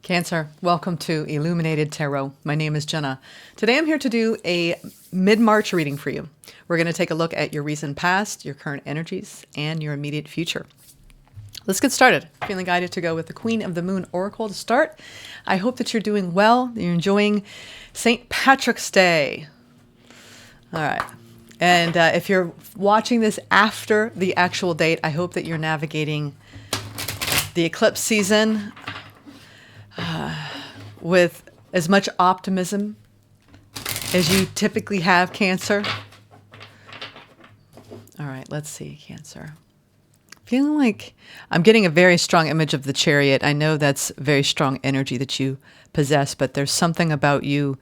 Cancer, welcome to Illuminated Tarot. My name is Jenna. Today I'm here to do a mid-March reading for you. We're going to take a look at your recent past, your current energies, and your immediate future. Let's get started. Feeling guided to go with the Queen of the Moon Oracle to start. I hope that you're doing well, that you're enjoying St. Patrick's Day. All right. And if you're watching this after the actual date, I hope that you're navigating the eclipse season with as much optimism as you typically have, Cancer. All right, let's see, Cancer. Feeling like I'm getting a very strong image of the Chariot. I know that's very strong energy that you possess, but there's something about you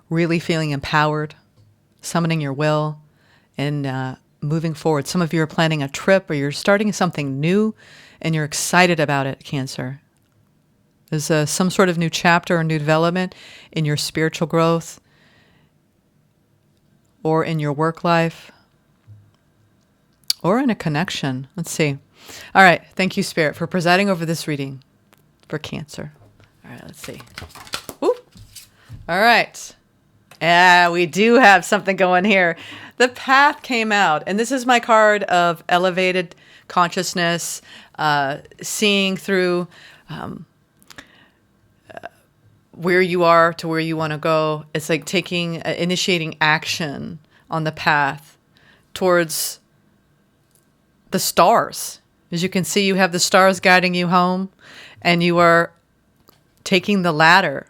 really feeling empowered, summoning your will, and moving forward. Some of you are planning a trip or you're starting something new and you're excited about it, Cancer. There's some sort of new chapter or new development in your spiritual growth or in your work life or in a connection. Let's see. All right. Thank you, Spirit, for presiding over this reading for Cancer. All right. Let's see. Woo. All right. Yeah, we do have something going here. The Path came out, and this is my card of elevated consciousness, seeing through where you are to where you want to go. It's like initiating action on the path towards the stars. As you can see, you have the stars guiding you home, and you are taking the ladder.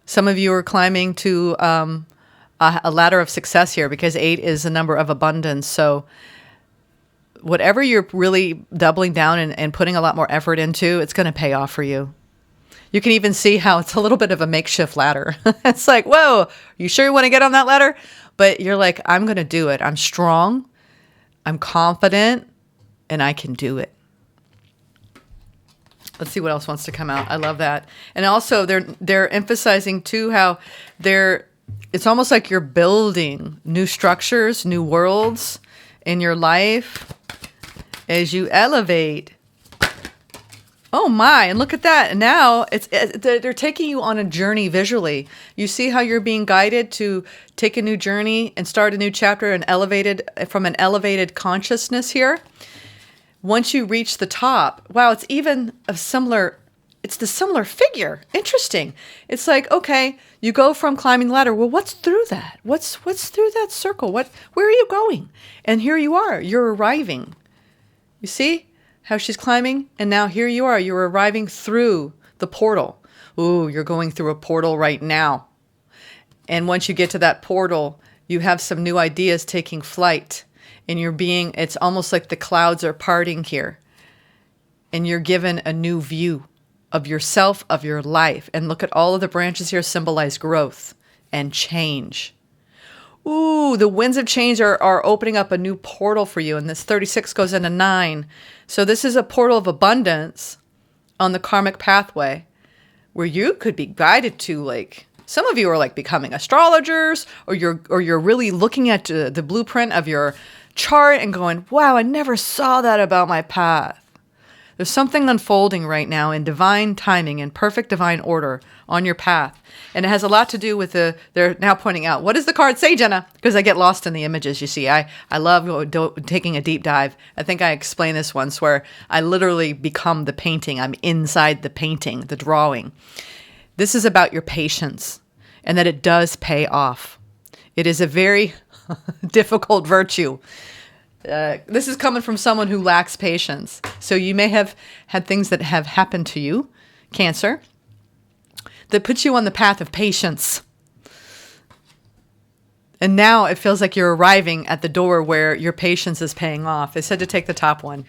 Some of you are climbing to a ladder of success here because 8 is a number of abundance. So whatever you're really doubling down and putting a lot more effort into, it's going to pay off for you. You can even see how it's a little bit of a makeshift ladder. It's like, whoa, you sure you want to get on that ladder? But you're like, I'm going to do it. I'm strong, I'm confident, and I can do it. Let's see what else wants to come out. I love that. And also they're emphasizing too how it's almost like you're building new structures, new worlds in your life as you elevate. Oh my, and look at that. And now they're taking you on a journey visually. You see how you're being guided to take a new journey and start a new chapter from an elevated consciousness here. Once you reach the top, wow, it's even it's the similar figure. Interesting. It's like, okay, you go from climbing the ladder. Well, what's through that? What's through that circle? Where are you going? And here you are, you're arriving. You see how she's climbing? And now here you are, you're arriving through the portal. Ooh, you're going through a portal right now. And once you get to that portal, you have some new ideas taking flight. And it's almost like the clouds are parting here. And you're given a new view of yourself, of your life. And look at all of the branches here symbolize growth and change. Ooh, the winds of change are opening up a new portal for you. And this 36 goes into 9. So this is a portal of abundance on the karmic pathway where you could be guided to, like, some of you are like becoming astrologers, or you're really looking at the blueprint of your chart and going, wow, I never saw that about my path. There's something unfolding right now in divine timing and perfect divine order on your path. And it has a lot to do with they're now pointing out, what does the card say, Jenna? Because I get lost in the images, you see. I love taking a deep dive. I think I explained this once where I literally become the painting. I'm inside the painting, the drawing. This is about your patience and that it does pay off. It is a very difficult virtue. This is coming from someone who lacks patience. So you may have had things that have happened to you, Cancer, that puts you on the path of patience. And now it feels like you're arriving at the door where your patience is paying off. I said to take the top one.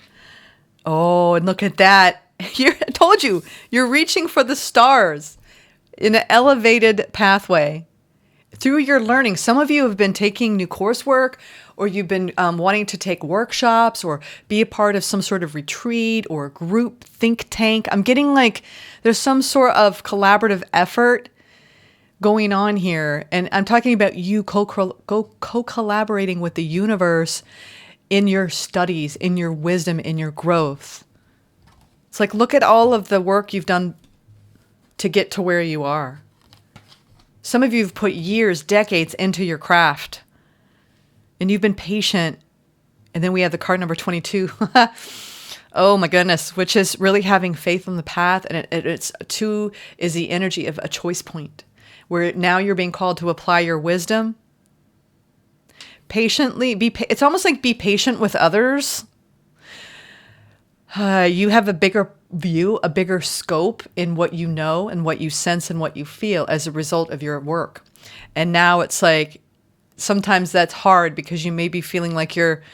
Oh, and look at that. I told you, you're reaching for the stars in an elevated pathway. Through your learning, some of you have been taking new coursework, or you've been wanting to take workshops or be a part of some sort of retreat or group think tank. I'm getting like there's some sort of collaborative effort going on here. And I'm talking about you co-collaborating with the universe in your studies, in your wisdom, in your growth. It's like, look at all of the work you've done to get to where you are. Some of you have put years, decades into your craft, and you've been patient. And then we have the card number 22. Oh my goodness, which is really having faith on the path. And it's 2 is the energy of a choice point, where now you're being called to apply your wisdom. Patiently, it's almost like be patient with others. You have a bigger view, a bigger scope in what you know and what you sense and what you feel as a result of your work. And now it's like, sometimes that's hard because you may be feeling like some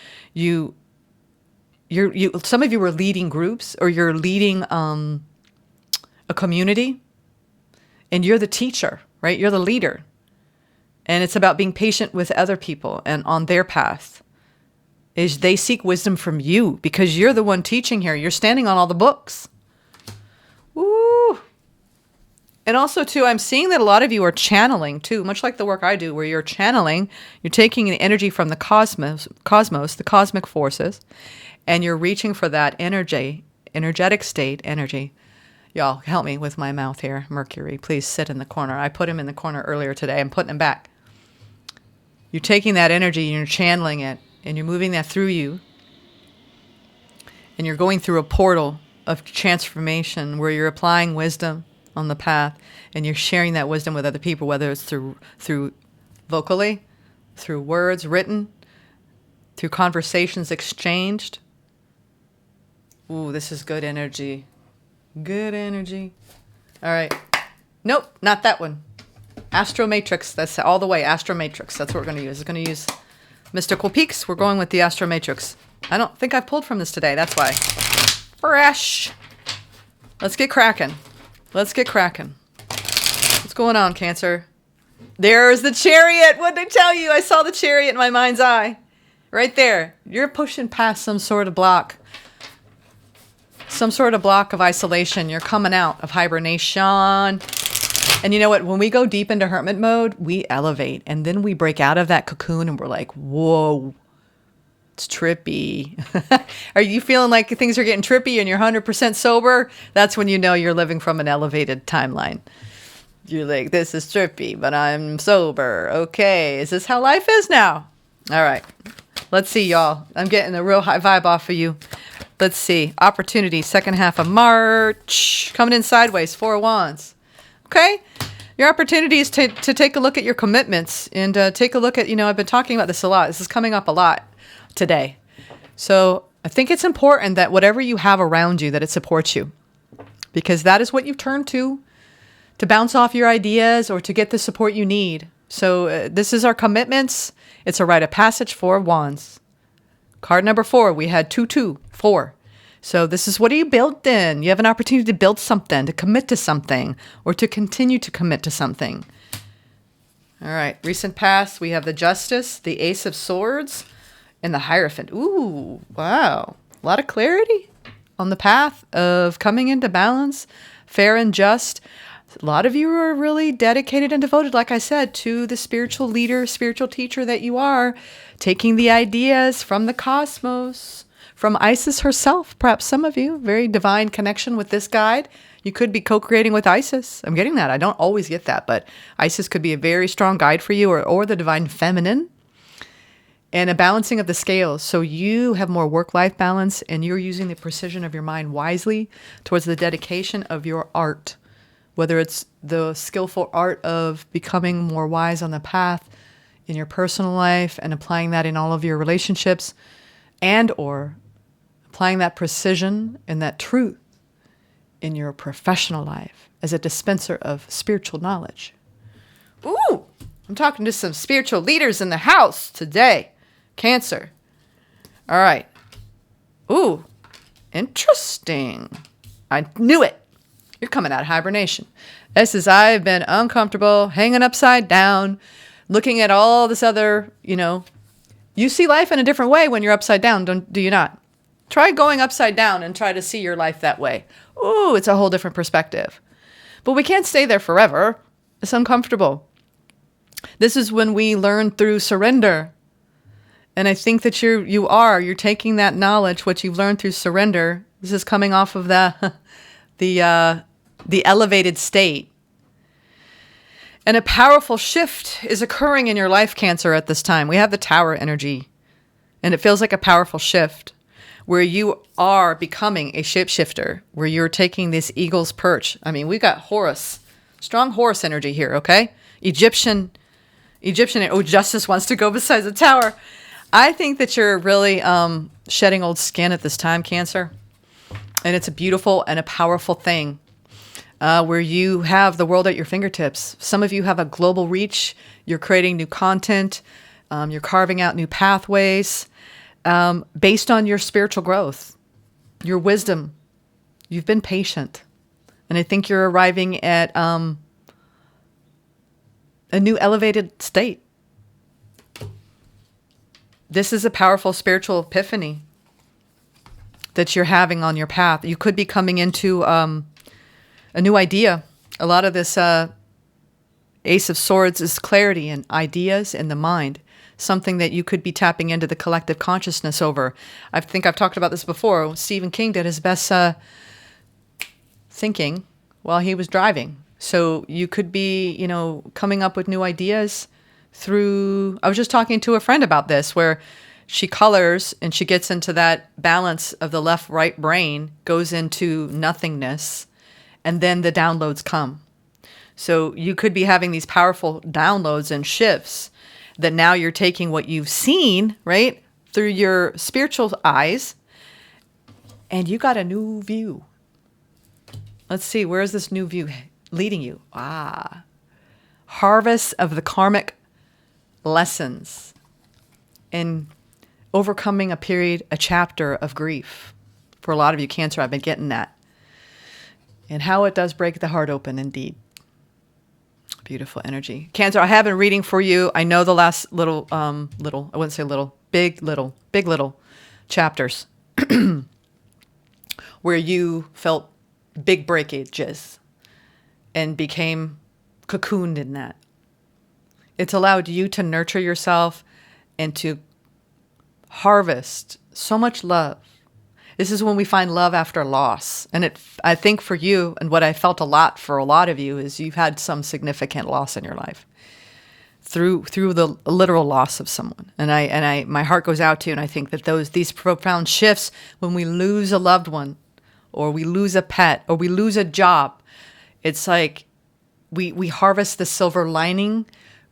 of you are leading groups, or you're leading a community, and you're the teacher, right? You're the leader. And it's about being patient with other people and on their path. Is they seek wisdom from you because you're the one teaching here. You're standing on all the books. Woo! And also, too, I'm seeing that a lot of you are channeling, too, much like the work I do, where you're channeling. You're taking the energy from the cosmos, the cosmic forces, and you're reaching for that energetic state, energy. Y'all, help me with my mouth here. Mercury, please sit in the corner. I put him in the corner earlier today. I'm putting him back. You're taking that energy and you're channeling it, and you're moving that through you. And you're going through a portal of transformation where you're applying wisdom on the path, and you're sharing that wisdom with other people, whether it's through vocally, through words written, through conversations exchanged. Ooh, this is good energy. Good energy. All right. Nope, not that one. Astro Matrix. That's all the way. Astro Matrix. That's what we're going to use. We're going to use Mystical Peaks. We're going with the Astro Matrix. I don't think I've pulled from this today. That's why. Fresh. Let's get cracking. Let's get cracking. What's going on, Cancer? There's the Chariot. What did I tell you? I saw the Chariot in my mind's eye. Right there. You're pushing past some sort of block. Some sort of block of isolation. You're coming out of hibernation. And you know what? When we go deep into hermit mode, we elevate. And then we break out of that cocoon and we're like, whoa, it's trippy. Are you feeling like things are getting trippy and you're 100% sober? That's when you know you're living from an elevated timeline. You're like, this is trippy, but I'm sober. Okay, is this how life is now? All right. Let's see, y'all. I'm getting a real high vibe off of you. Let's see. Opportunity, second half of March. Coming in sideways, 4 of Wands. Okay? Your opportunity is to take a look at your commitments and take a look at, I've been talking about this a lot. This is coming up a lot today. So I think it's important that whatever you have around you, that it supports you. Because that is what you turn to bounce off your ideas or to get the support you need. So this is our commitments. It's a rite of passage, 4 of Wands. Card number 4, we had 2, 2, 4. So this is what are you built in? You have an opportunity to build something, to commit to something, or to continue to commit to something. All right, recent past, we have the Justice, the Ace of Swords, and the Hierophant. Ooh, wow. A lot of clarity on the path of coming into balance, fair and just. A lot of you are really dedicated and devoted, like I said, to the spiritual leader, spiritual teacher that you are, taking the ideas from the cosmos, from Isis herself. Perhaps some of you, very divine connection with this guide. You could be co-creating with Isis. I'm getting that. I don't always get that, but Isis could be a very strong guide for you, or the divine feminine. And a balancing of the scales. So you have more work-life balance, and you're using the precision of your mind wisely towards the dedication of your art. Whether it's the skillful art of becoming more wise on the path in your personal life and applying that in all of your relationships, and or applying that precision and that truth in your professional life as a dispenser of spiritual knowledge. Ooh, I'm talking to some spiritual leaders in the house today. Cancer. All right. Ooh, interesting. I knew it. You're coming out of hibernation. This is, I've been uncomfortable, hanging upside down, looking at all this other, You see life in a different way when you're upside down, do you not? Try going upside down and try to see your life that way. Ooh, it's a whole different perspective. But we can't stay there forever. It's uncomfortable. This is when we learn through surrender. And I think that you're taking that knowledge, what you've learned through surrender. This is coming off of the the elevated state. And a powerful shift is occurring in your life, Cancer, at this time. We have the Tower energy, and it feels like a powerful shift where you are becoming a shapeshifter, where you're taking this eagle's perch. I mean, we got Horus, strong Horus energy here, okay? Egyptian, Justice wants to go beside the Tower. I think that you're really shedding old skin at this time, Cancer. And it's a beautiful and a powerful thing where you have the world at your fingertips. Some of you have a global reach. You're creating new content. You're carving out new pathways based on your spiritual growth, your wisdom. You've been patient. And I think you're arriving at a new elevated state. This is a powerful spiritual epiphany that you're having on your path. You could be coming into a new idea. A lot of this Ace of Swords is clarity and ideas in the mind, something that you could be tapping into the collective consciousness over. I think I've talked about this before. Stephen King did his best thinking while he was driving. So you could be, coming up with new ideas through, I was just talking to a friend about this, where she colors and she gets into that balance of the left-right brain, goes into nothingness, and then the downloads come. So you could be having these powerful downloads and shifts that now you're taking what you've seen, right, through your spiritual eyes, and you got a new view. Let's see, where is this new view leading you? Harvest of the karmic lessons in overcoming a chapter of grief. For a lot of you, Cancer, I've been getting that. And how it does break the heart open, indeed. Beautiful energy. Cancer, I have been reading for you. I know the last I wouldn't say little, big little chapters where you felt big breakages and became cocooned in that. It's allowed you to nurture yourself and to harvest so much love. This is when we find love after loss. And I think for you, and what I felt a lot for a lot of you, is you've had some significant loss in your life through the literal loss of someone. And my heart goes out to you, and I think that these profound shifts, when we lose a loved one, or we lose a pet, or we lose a job, it's like we harvest the silver lining,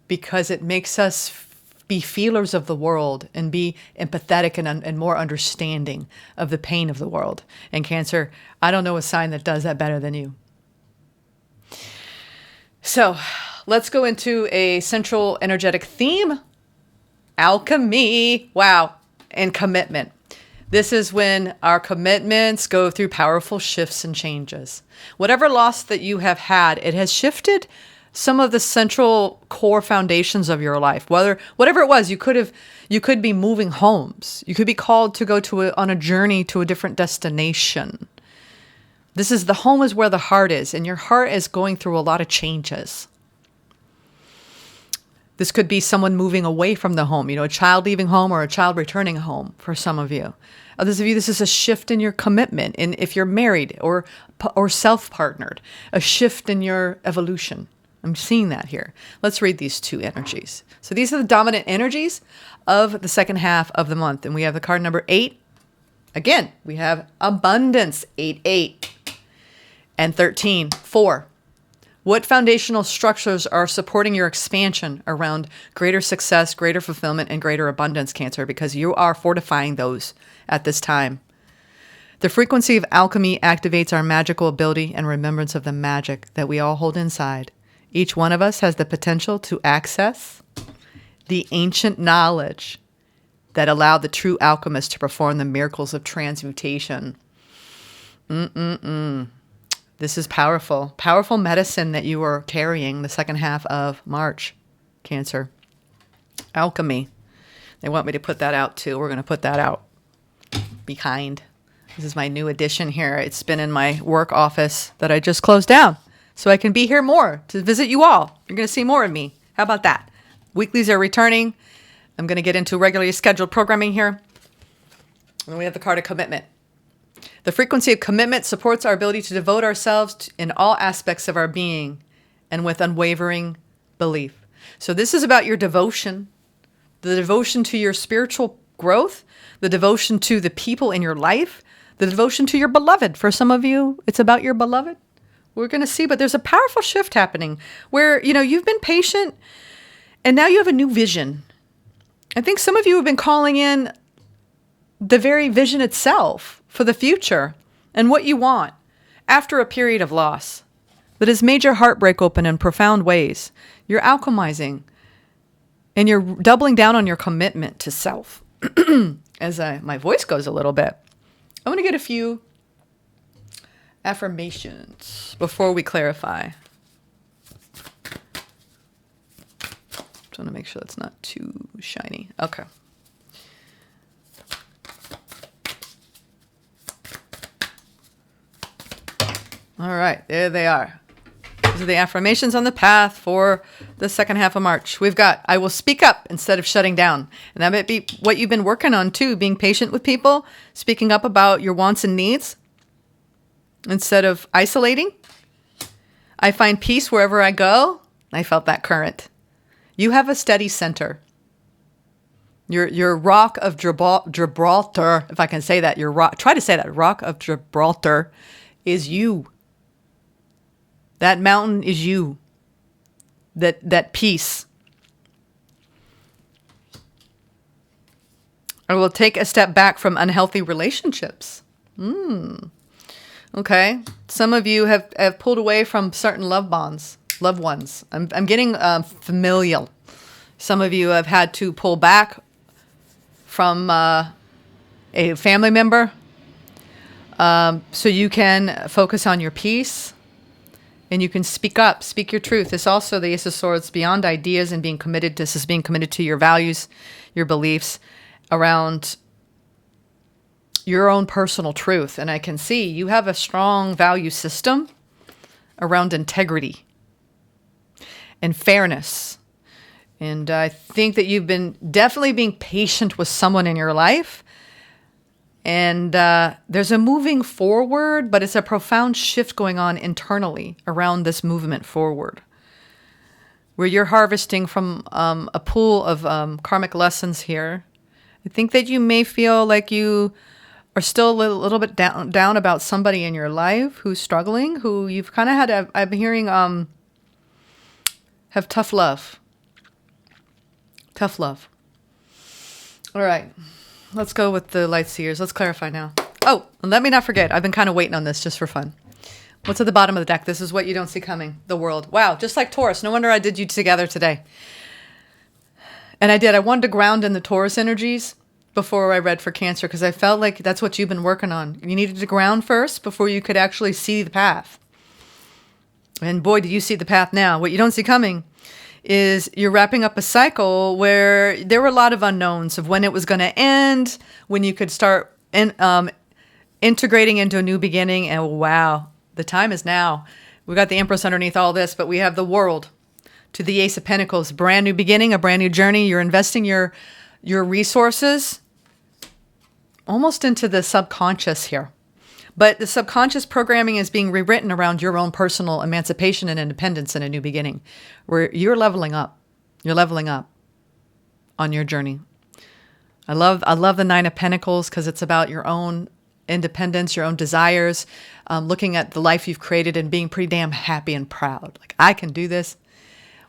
because it makes us be feelers of the world and be empathetic and more understanding of the pain of the world. And Cancer, I don't know a sign that does that better than you. So let's go into a central energetic theme. Alchemy. Wow. And commitment. This is when our commitments go through powerful shifts and changes. Whatever loss that you have had, it has shifted some of the central core foundations of your life. Whatever it was, you could be moving homes. You could be called to go on a journey to a different destination. The home is where the heart is, and your heart is going through a lot of changes. This could be someone moving away from the home, a child leaving home or a child returning home for some of you. Others of you, this is a shift in your commitment. And if you're married or self-partnered, a shift in your evolution. I'm seeing that here. Let's read these two energies. So these are the dominant energies of the second half of the month. And we have the card number 8. Again, we have abundance, 8. And 13, 4. What foundational structures are supporting your expansion around greater success, greater fulfillment, and greater abundance, Cancer? Because you are fortifying those at this time. The frequency of alchemy activates our magical ability and remembrance of the magic that we all hold inside. Each one of us has the potential to access the ancient knowledge that allowed the true alchemist to perform the miracles of transmutation. This is powerful. Powerful medicine that you are carrying the second half of March, Cancer. Alchemy. They want me to put that out too. We're going to put that out. Be kind. This is my new addition here. It's been in my work office that I just closed down, so I can be here more to visit you all. You're going to see more of me. How about that? Weeklies are returning. I'm going to get into regularly scheduled programming here. And we have the card of commitment. The frequency of commitment supports our ability to devote ourselves in all aspects of our being and with unwavering belief. So this is about your devotion, the devotion to your spiritual growth, the devotion to the people in your life, the devotion to your beloved. For some of you, it's about your beloved. We're going to see, but there's a powerful shift happening where, you've been patient and now you have a new vision. I think some of you have been calling in the very vision itself for the future and what you want after a period of loss that has made your heart break open in profound ways. You're alchemizing and you're doubling down on your commitment to self. As my voice goes a little bit, I'm going to get a few affirmations before we clarify. Just want to make sure that's not too shiny. Okay. All right, there they are. These are the affirmations on the path for the second half of March. We've got, I will speak up instead of shutting down. And that might be what you've been working on too, being patient with people, speaking up about your wants and needs instead of isolating. I find peace wherever I go. I felt that current. You have a steady center. Your rock of Gibraltar, if I can say that, your rock, try to say that, rock of Gibraltar is you. That mountain is you. That peace. I will take a step back from unhealthy relationships. Okay. Some of you have pulled away from certain loved ones. I'm getting familial. Some of you have had to pull back from a family member so you can focus on your peace. And you can speak up, speak your truth. It's also the Ace of Swords, beyond ideas and being committed. This is being committed to your values, your beliefs around your own personal truth. And I can see you have a strong value system around integrity and fairness. And I think that you've been definitely being patient with someone in your life. And there's a moving forward, but it's a profound shift going on internally around this movement forward, where you're harvesting from a pool of karmic lessons here. I think that you may feel like you are still a little bit down about somebody in your life who's struggling, who you've kind of had, I'm hearing, have tough love. Tough love. All right. Let's go with the light seers. Let's clarify now. Oh, and let me not forget. I've been kind of waiting on this just for fun. What's at the bottom of the deck? This is what you don't see coming. The world. Wow. Just like Taurus. No wonder I did you together today. And I did. I wanted to ground in the Taurus energies before I read for Cancer because I felt like that's what you've been working on. You needed to ground first before you could actually see the path. And boy, do you see the path now. What you don't see coming is you're wrapping up a cycle where there were a lot of unknowns of when it was going to end, when you could start integrating into a new beginning. And wow, the time is now. We got the Empress underneath all this, but we have the World to the Ace of Pentacles. Brand new beginning, a brand new journey. You're investing your resources almost into the subconscious here. But the subconscious programming is being rewritten around your own personal emancipation and independence in a new beginning, where you're leveling up. You're leveling up on your journey. I love the Nine of Pentacles because it's about your own independence, your own desires, looking at the life you've created and being pretty damn happy and proud. Like, I can do this.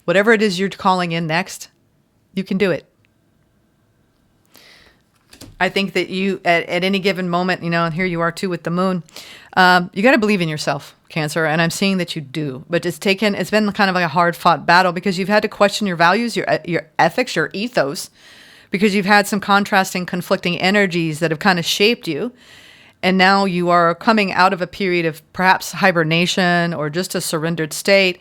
Whatever it is you're calling in next, you can do it. I think that you, at any given moment, and here you are too with the moon, you got to believe in yourself, Cancer. And I'm seeing that you do, but it's been kind of like a hard fought battle because you've had to question your values, your ethics, your ethos, because you've had some contrasting, conflicting energies that have kind of shaped you. And now you are coming out of a period of perhaps hibernation or just a surrendered state.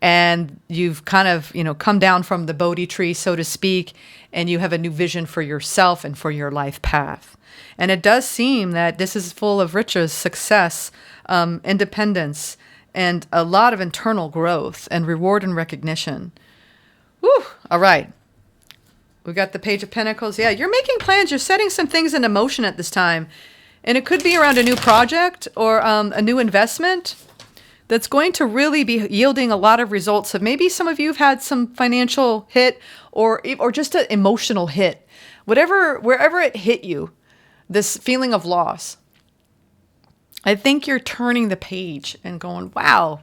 And you've kind of, come down from the Bodhi tree, so to speak, and you have a new vision for yourself and for your life path. And it does seem that this is full of riches, success, independence, and a lot of internal growth and reward and recognition. Whew. All right. We got the Page of Pentacles. Yeah, you're making plans. You're setting some things into motion at this time. And it could be around a new project or a new investment that's going to really be yielding a lot of results. So maybe some of you have had some financial hit or just an emotional hit. Wherever it hit you, this feeling of loss. I think you're turning the page and going, wow,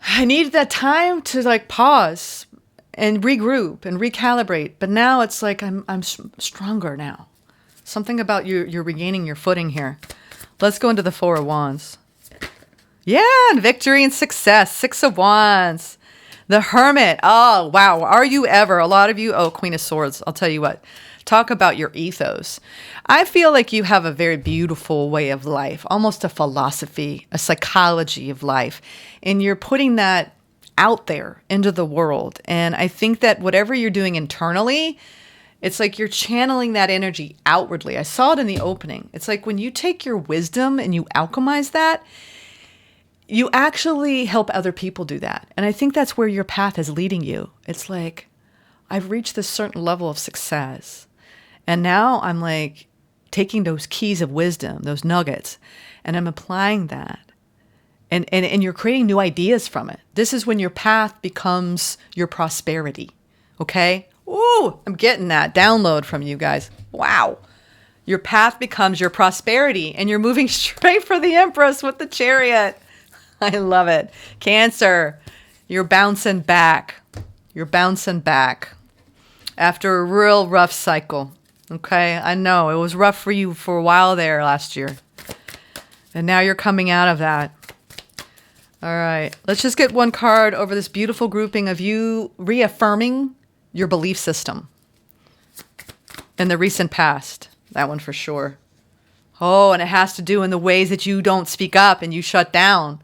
I needed that time to like pause and regroup and recalibrate. But now it's like I'm stronger now. Something about you're regaining your footing here. Let's go into the Four of Wands. Yeah, and victory and success. Six of Wands. The Hermit. Oh, wow. Are you ever? A lot of you. Oh, Queen of Swords. I'll tell you what. Talk about your ethos. I feel like you have a very beautiful way of life, almost a philosophy, a psychology of life. And you're putting that out there into the world. And I think that whatever you're doing internally, it's like you're channeling that energy outwardly. I saw it in the opening. It's like when you take your wisdom and you alchemize that, you actually help other people do that. And I think that's where your path is leading you. It's like, I've reached this certain level of success. And now I'm like taking those keys of wisdom, those nuggets, and I'm applying that. And you're creating new ideas from it. This is when your path becomes your prosperity. Okay? Ooh, I'm getting that download from you guys. Wow. Your path becomes your prosperity, and you're moving straight for the Empress with the Chariot. I love it. Cancer, you're bouncing back. You're bouncing back after a real rough cycle. Okay, I know it was rough for you for a while there last year. And now you're coming out of that. All right, let's just get one card over this beautiful grouping of you reaffirming your belief system in the recent past. That one for sure. Oh, and it has to do in the ways that you don't speak up and you shut down.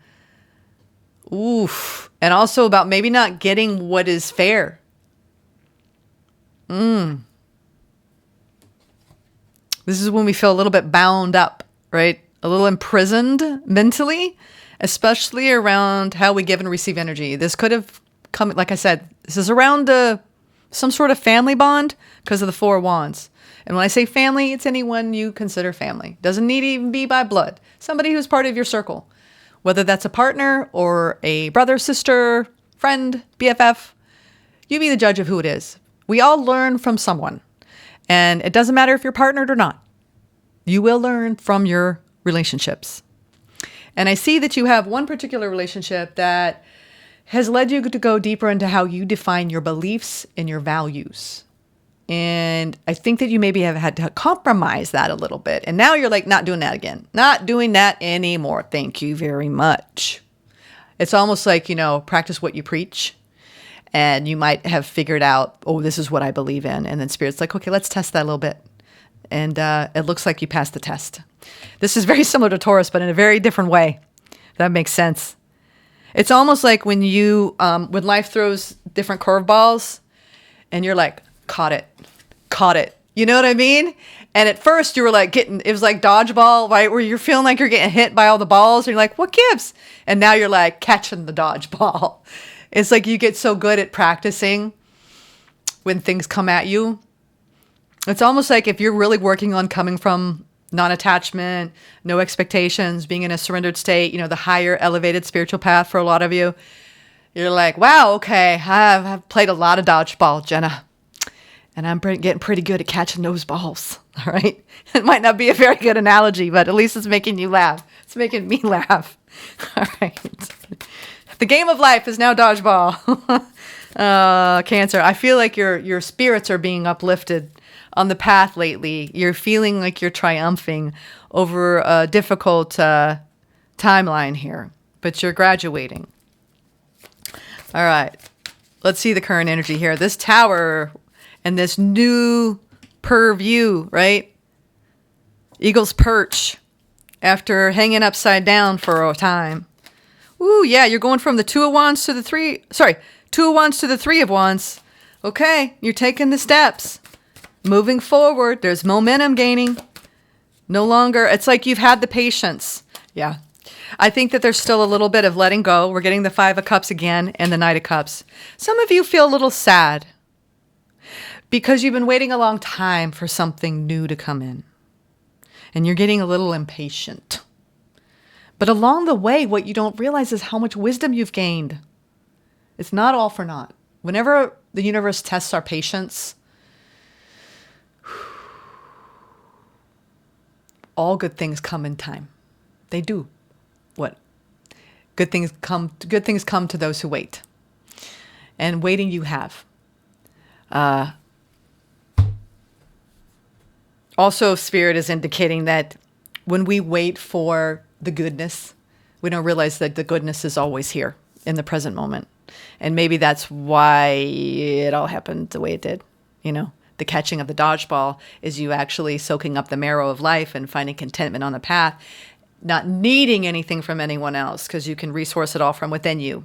Oof. And also about maybe not getting what is fair. This is when we feel a little bit bound up, right? A little imprisoned mentally, especially around how we give and receive energy. This could have come, like I said, this is around some sort of family bond because of the Four of Wands. And when I say family, it's anyone you consider family. Doesn't need to even be by blood. Somebody who's part of your circle. Whether that's a partner or a brother, sister, friend, BFF, you be the judge of who it is. We all learn from someone. And it doesn't matter if you're partnered or not. You will learn from your relationships. And I see that you have one particular relationship that has led you to go deeper into how you define your beliefs and your values. And I think that you maybe have had to compromise that a little bit. And now you're like, not doing that again. Not doing that anymore. Thank you very much. It's almost like, practice what you preach. And you might have figured out, oh, this is what I believe in. And then Spirit's like, okay, let's test that a little bit. And it looks like you passed the test. This is very similar to Taurus, but in a very different way. That makes sense. It's almost like when when life throws different curveballs and you're like, caught it. You know what I mean? And at first you were like it was like dodgeball, right? Where you're feeling like you're getting hit by all the balls. And you're like, what gives? And now you're like catching the dodgeball. It's like you get so good at practicing when things come at you. It's almost like if you're really working on coming from non-attachment, no expectations, being in a surrendered state, the higher elevated spiritual path for a lot of you, you're like, wow, okay, I've played a lot of dodgeball, Jenna. And I'm getting pretty good at catching those balls, all right? It might not be a very good analogy, but at least it's making you laugh. It's making me laugh. All right. The game of life is now dodgeball. Cancer, I feel like your spirits are being uplifted on the path lately. You're feeling like you're triumphing over a difficult timeline here, but you're graduating. All right. Let's see the current energy here. This Tower and this new purview, right? Eagle's perch after hanging upside down for a time. Ooh, yeah, you're going from the Two of Wands to the Three of Wands. Okay, you're taking the steps. Moving forward, there's momentum gaining. No longer, it's like you've had the patience. Yeah. I think that there's still a little bit of letting go. We're getting the Five of Cups again and the Knight of Cups. Some of you feel a little sad because you've been waiting a long time for something new to come in. and you're getting a little impatient. But along the way, what you don't realize is how much wisdom you've gained. It's not all for naught. Whenever the universe tests our patience, all good things come in time. They do. What? Good things come to those who wait. And waiting you have. Also, Spirit is indicating that when we wait for the goodness, we don't realize that the goodness is always here in the present moment. And maybe that's why it all happened the way it did. You know, the catching of the dodgeball is you actually soaking up the marrow of life and finding contentment on the path, not needing anything from anyone else because you can resource it all from within you.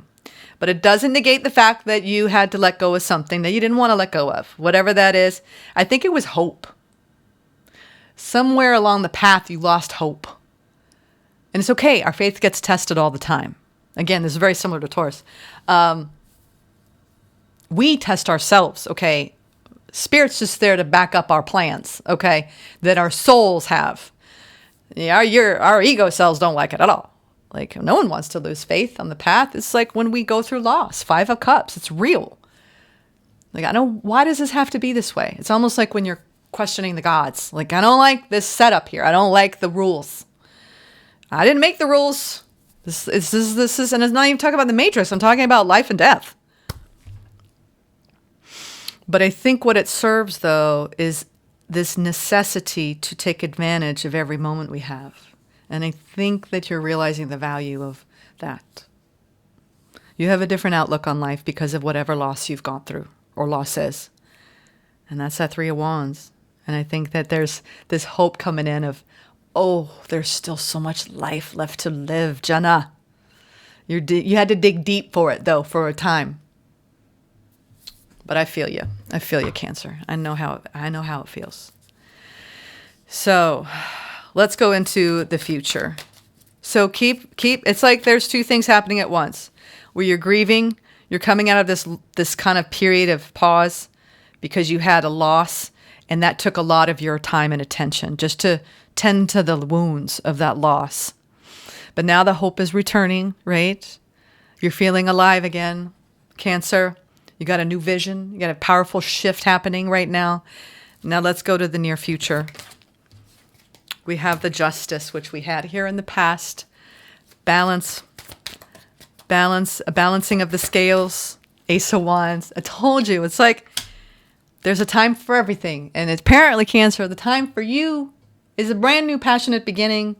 But it doesn't negate the fact that you had to let go of something that you didn't want to let go of, whatever that is. I think it was hope. Somewhere along the path, you lost hope. And it's okay. Our faith gets tested all the time. Again, this is very similar to Taurus. We test ourselves, okay? Spirit's just there to back up our plans, okay, that our souls have. Yeah, our ego cells don't like it at all. Like, no one wants to lose faith on the path. It's like when we go through loss, 5 of Cups. It's real. Like, why does this have to be this way? It's almost like when you're questioning the gods. Like, I don't like this setup here. I don't like the rules. I didn't make the rules. This is, and it's not even talking about the Matrix. I'm talking about life and death. But I think what it serves, though, is this necessity to take advantage of every moment we have. And I think that you're realizing the value of that. You have a different outlook on life because of whatever loss you've gone through, or losses. And that's that 3 of Wands. And I think that there's this hope coming in of, oh, there's still so much life left to live, Jenna. You had to dig deep for it, though, for a time. But I feel you. I feel you, Cancer. I know how it feels. So let's go into the future. So keep. It's like there's 2 things happening at once. Where you're grieving, you're coming out of this kind of period of pause because you had a loss, and that took a lot of your time and attention just to tend to the wounds of that loss. But now the hope is returning, right? You're feeling alive again, Cancer. You got a new vision. You got a powerful shift happening right now. Now let's go to the near future. We have the Justice, which we had here in the past. Balance, a balancing of the scales. Ace of Wands. I told you, it's like there's a time for everything. And it's apparently, Cancer, the time for you is a brand new passionate beginning.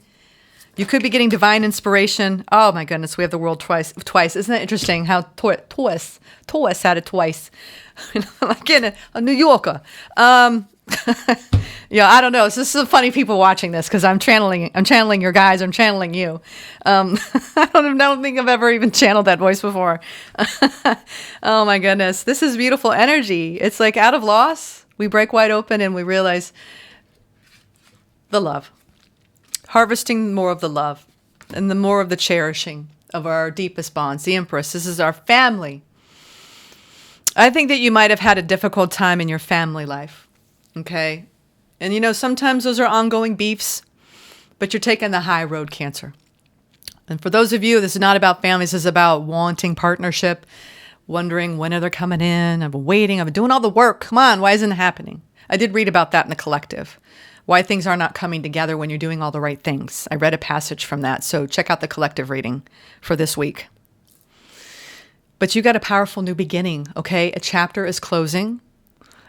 You could be getting divine inspiration. Oh my goodness, we have the world twice. Isn't that interesting how Taurus had it twice? Like in a New Yorker. Yeah, I don't know. This is some funny people watching this because I'm channeling your guys. I'm channeling you. I don't think I've ever even channeled that voice before. Oh my goodness. This is beautiful energy. It's like out of loss, we break wide open and we realize the love. Harvesting more of the love and the more of the cherishing of our deepest bonds. The Empress, this is our family. I think that you might have had a difficult time in your family life. Okay? And you know, sometimes those are ongoing beefs, but you're taking the high road, Cancer. And for those of you, this is not about families, this is about wanting partnership, wondering when are they coming in. I've been waiting, I've been doing all the work. Come on, why isn't it happening? I did read about that in the collective. Why things are not coming together when you're doing all the right things. I read a passage from that, so check out the collective reading for this week. But you got a powerful new beginning, okay? A chapter is closing.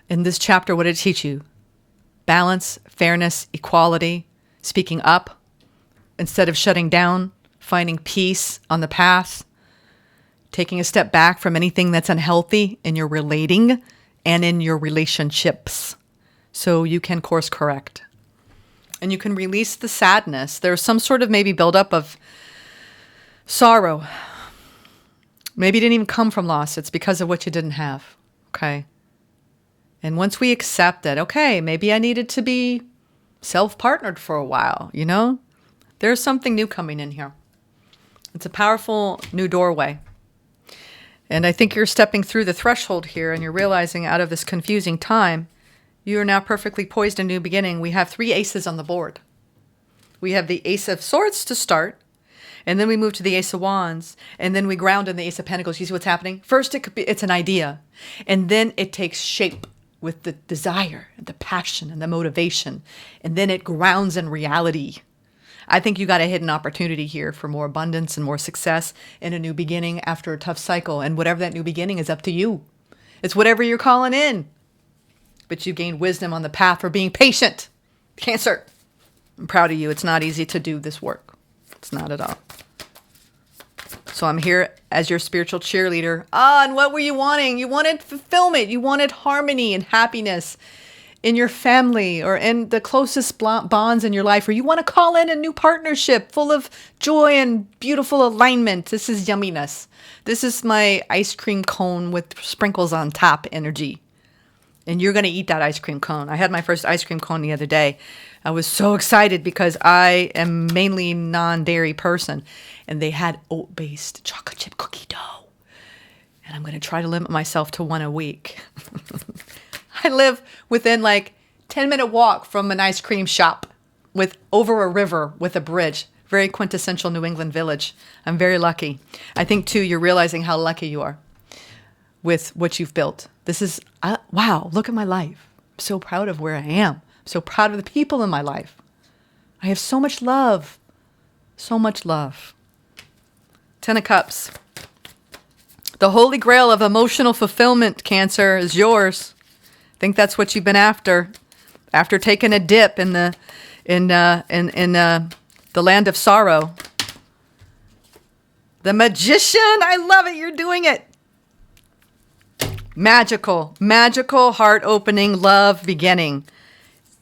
In this chapter, what did it teach you? Balance, fairness, equality, speaking up instead of shutting down, finding peace on the path, taking a step back from anything that's unhealthy in your relating and in your relationships. So you can course correct. And you can release the sadness. There's some sort of maybe buildup of sorrow. Maybe it didn't even come from loss. It's because of what you didn't have. Okay? And once we accept that, okay, maybe I needed to be self-partnered for a while, you know? There's something new coming in here. It's a powerful new doorway. And I think you're stepping through the threshold here and you're realizing out of this confusing time, you are now perfectly poised in a new beginning. We have 3 aces on the board. We have the Ace of Swords to start, and then we move to the Ace of Wands, and then we ground in the Ace of Pentacles. You see what's happening? First, it's an idea, and then it takes shape with the desire, and the passion, and the motivation, and then it grounds in reality. I think you got a hidden opportunity here for more abundance and more success in a new beginning after a tough cycle, and whatever that new beginning is up to you. It's whatever you're calling in. But you gained wisdom on the path for being patient. Cancer, I'm proud of you. It's not easy to do this work. It's not at all. So I'm here as your spiritual cheerleader. And what were you wanting? You wanted fulfillment. You wanted harmony and happiness in your family or in the closest bonds in your life, or you want to call in a new partnership full of joy and beautiful alignment. This is yumminess. This is my ice cream cone with sprinkles on top energy. And you're going to eat that ice cream cone. I had my first ice cream cone the other day. I was so excited because I am mainly non-dairy person. And they had oat-based chocolate chip cookie dough. And I'm going to try to limit myself to one a week. I live within 10-minute walk from an ice cream shop with over a river with a bridge. Very quintessential New England village. I'm very lucky. I think, too, you're realizing how lucky you are with what you've built. This is, wow, look at my life. I'm so proud of where I am. I'm so proud of the people in my life. I have so much love. So much love. 10 of Cups. The holy grail of emotional fulfillment, Cancer, is yours. I think that's what you've been after. After taking a dip in the land of sorrow. The Magician, I love it. You're doing it. Magical, heart-opening, love beginning.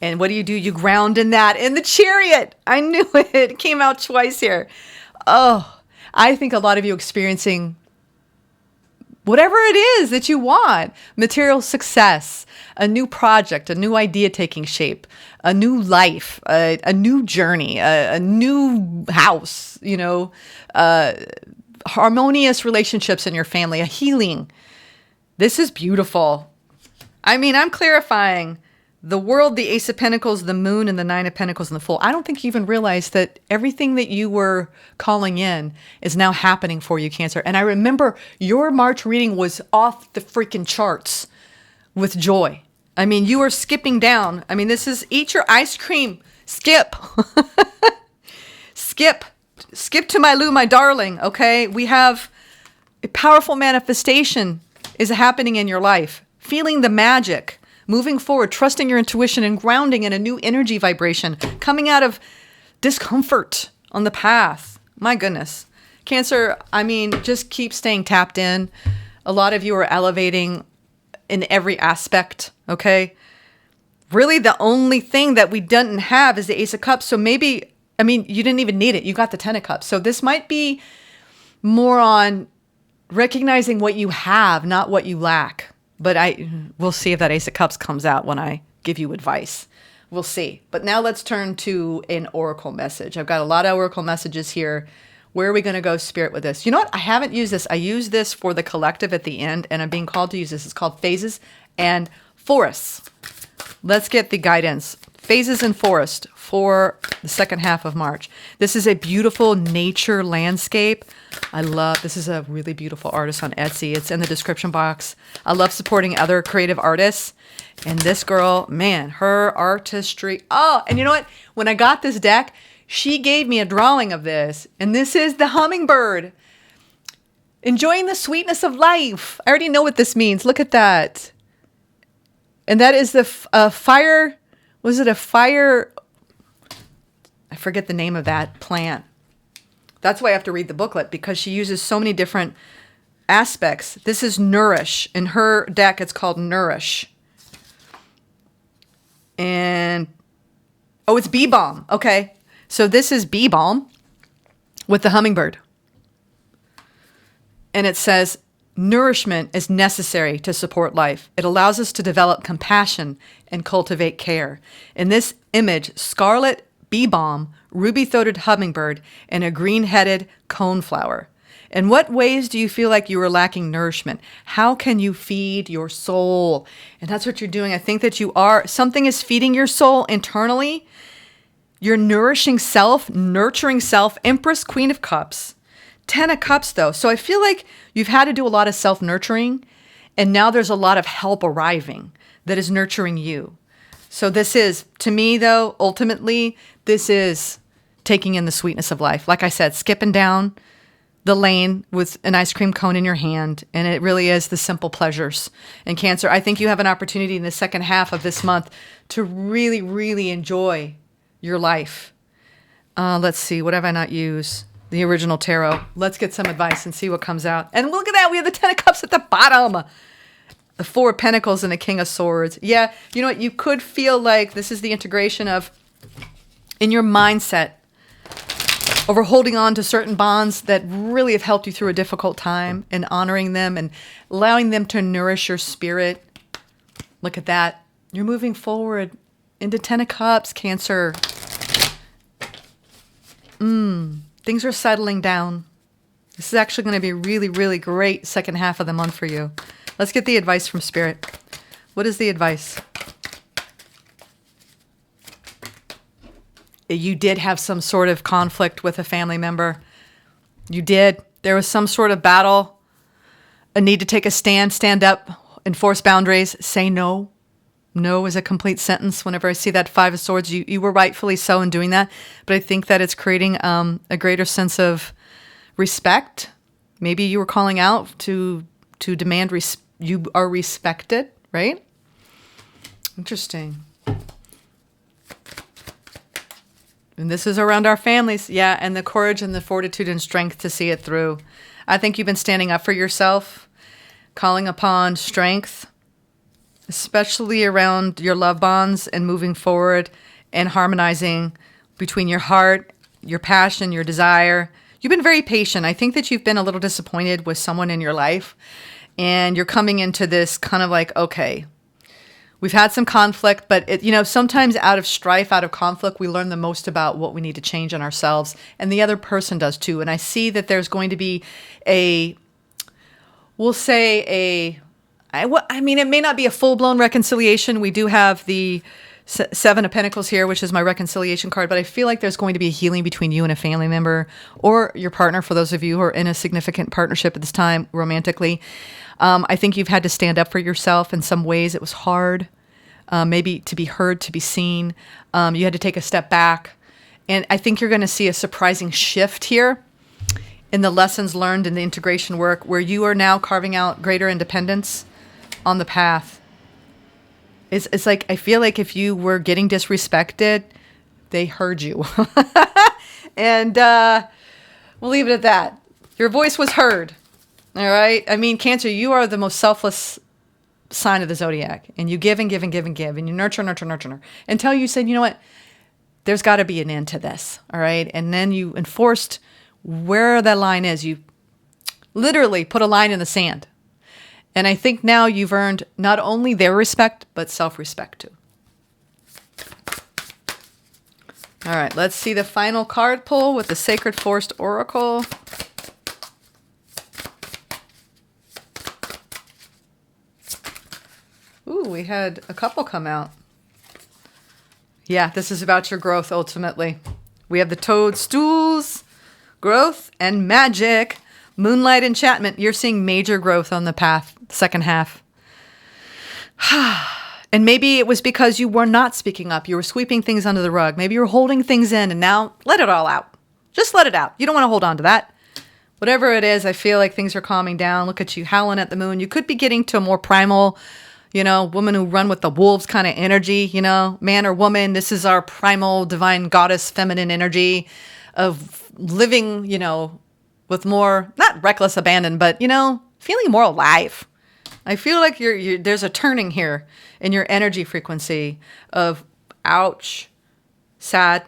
And what do? You ground in that. In the Chariot. I knew it. It came out twice here. Oh, I think a lot of you experiencing whatever it is that you want. Material success, a new project, a new idea taking shape, a new life, a new journey, a new house, harmonious relationships in your family, a healing. This is beautiful. I mean, I'm clarifying the world, the Ace of Pentacles, the Moon, and the Nine of Pentacles, and the Fool. I don't think you even realized that everything that you were calling in is now happening for you, Cancer. And I remember your March reading was off the freaking charts with joy. I mean, you were skipping down. I mean, this is eat your ice cream. Skip. Skip to my Lou, my darling, okay? We have a powerful manifestation is happening in your life. Feeling the magic. Moving forward, trusting your intuition and grounding in a new energy vibration, coming out of discomfort on the path. My goodness. Cancer, I mean, just keep staying tapped in. A lot of you are elevating in every aspect, okay? Really, the only thing that we didn't have is the Ace of Cups. So maybe, I mean, you didn't even need it. You got the 10 of Cups. So this might be more on recognizing what you have, not what you lack. But we'll see if that Ace of Cups comes out when I give you advice. We'll see. But now let's turn to an oracle message. I've got a lot of oracle messages here. Where are we going to go, Spirit, with this? You know what? I haven't used this. I use this for the collective at the end, and I'm being called to use this. It's called Phases and Forests. Let's get the guidance. Phases and Forest for the second half of March. This is a beautiful nature landscape. I love, this is a really beautiful artist on Etsy. It's in the description box. I love supporting other creative artists. And this girl, man, her artistry. Oh, and you know what? When I got this deck, she gave me a drawing of this. And this is the hummingbird. Enjoying the sweetness of life. I already know what this means. Look at that. And that is the fire. Was it a fire? I forget the name of that plant. That's why I have to read the booklet, because she uses so many different aspects. This is Nourish. In her deck, it's called Nourish. And, oh, it's Bee Balm. Okay. So this is Bee Balm with the hummingbird. And it says, nourishment is necessary to support life. It allows us to develop compassion and cultivate care. In this image, scarlet bee balm, ruby-throated hummingbird, and a green-headed coneflower. In what ways do you feel like you are lacking nourishment? How can you feed your soul? And that's what you're doing. I think that you are. Something is feeding your soul internally. your nourishing self, nurturing self, Empress, Queen of Cups. 10 of Cups, though. So I feel like you've had to do a lot of self-nurturing, and now there's a lot of help arriving that is nurturing you. So this is, to me, though, ultimately, this is taking in the sweetness of life. Like I said, skipping down the lane with an ice cream cone in your hand, and it really is the simple pleasures. And Cancer, I think you have an opportunity in the second half of this month to really, really enjoy your life. Let's see, what have I not used? The original tarot. Let's get some advice and see what comes out. And look at that, we have the 10 of Cups at the bottom. The 4 of Pentacles and the King of Swords. Yeah, you know what? You could feel like this is the integration of, in your mindset, over holding on to certain bonds that really have helped you through a difficult time and honoring them and allowing them to nourish your spirit. Look at that. You're moving forward into 10 of Cups, Cancer. Things are settling down. This is actually going to be a really, really great second half of the month for you. Let's get the advice from Spirit. What is the advice? You did have some sort of conflict with a family member. You did. There was some sort of battle, a need to take a stand up, enforce boundaries, say no. No is a complete sentence. Whenever I see that 5 of Swords, you were rightfully so in doing that. But I think that it's creating a greater sense of respect. Maybe you were calling out to demand you are respected, right? Interesting. And this is around our families. Yeah, and the courage and the fortitude and strength to see it through. I think you've been standing up for yourself, calling upon strength, especially around your love bonds and moving forward and harmonizing between your heart, your passion, your desire. You've been very patient. I think that you've been a little disappointed with someone in your life, and you're coming into this kind of like, okay, we've had some conflict, but sometimes out of strife, out of conflict, we learn the most about what we need to change in ourselves, and the other person does too. And I see that there's going to be it may not be a full-blown reconciliation. We do have the 7 of Pentacles here, which is my reconciliation card, but I feel like there's going to be a healing between you and a family member or your partner, for those of you who are in a significant partnership at this time romantically. I think you've had to stand up for yourself in some ways. It was hard, maybe to be heard, to be seen. You had to take a step back. And I think you're going to see a surprising shift here in the lessons learned in the integration work, where you are now carving out greater independence on the path. It's like, I feel like if you were getting disrespected, they heard you. And we'll leave it at that. Your voice was heard. All right. I mean, Cancer, you are the most selfless sign of the zodiac, and you give and give and give and give, and you nurture until you said, you know what, there's got to be an end to this. All right. And then you enforced where that line is. You literally put a line in the sand. And I think now you've earned not only their respect, but self-respect too. All right. Let's see the final card pull with the Sacred Forest Oracle. Ooh, we had a couple come out. Yeah, this is about your growth, ultimately. We have the Toadstools, growth, and magic. Moonlight enchantment. You're seeing major growth on the path, second half. And maybe it was because you were not speaking up. You were sweeping things under the rug. Maybe you were holding things in, and now let it all out. Just let it out. You don't want to hold on to that. Whatever it is, I feel like things are calming down. Look at you howling at the moon. You could be getting to a more primal, woman who run with the wolves kind of energy, man or woman. This is our primal, divine goddess, feminine energy of living, with more, not reckless abandon, but, feeling more alive. I feel like there's a turning here in your energy frequency of ouch, sad,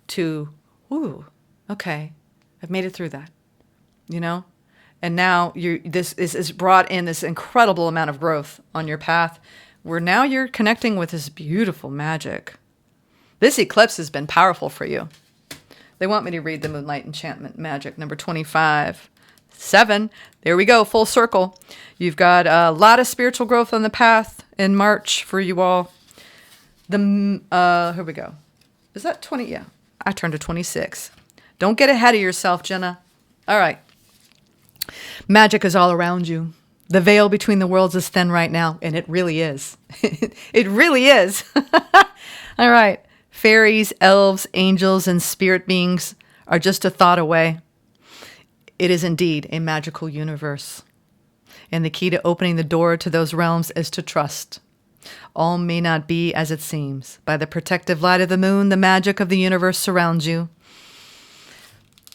to, ooh, okay, I've made it through that, And now this is brought in this incredible amount of growth on your path, where now you're connecting with this beautiful magic. This eclipse has been powerful for you. They want me to read the Moonlight Enchantment Magic, number 25. 7. There we go, full circle. You've got a lot of spiritual growth on the path in March for you all. Here we go. Is that 20? Yeah. I turned to 26. Don't get ahead of yourself, Jenna. All right. Magic is all around you. The veil between the worlds is thin right now, and it really is. It really is. All right. Fairies, elves, angels, and spirit beings are just a thought away. It is indeed a magical universe. And the key to opening the door to those realms is to trust. All may not be as it seems. By the protective light of the moon, the magic of the universe surrounds you.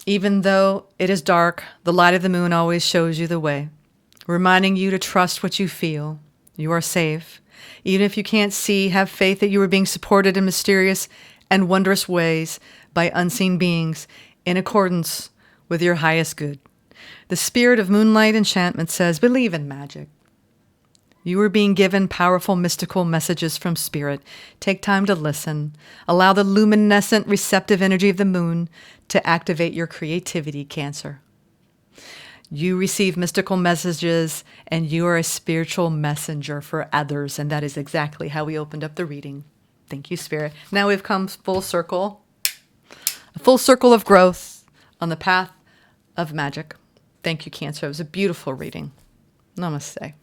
Even though it is dark, the light of the moon always shows you the way, reminding you to trust what you feel. You are safe. Even if you can't see, have faith that you are being supported in mysterious and wondrous ways by unseen beings in accordance with your highest good. The spirit of moonlight enchantment says, believe in magic. You are being given powerful mystical messages from spirit. Take time to listen. Allow the luminescent receptive energy of the moon to activate your creativity, Cancer. You receive mystical messages and you are a spiritual messenger for others. And that is exactly how we opened up the reading. Thank you, Spirit. Now we've come full circle. A full circle of growth on the path of magic. Thank you, Cancer. It was a beautiful reading. Namaste.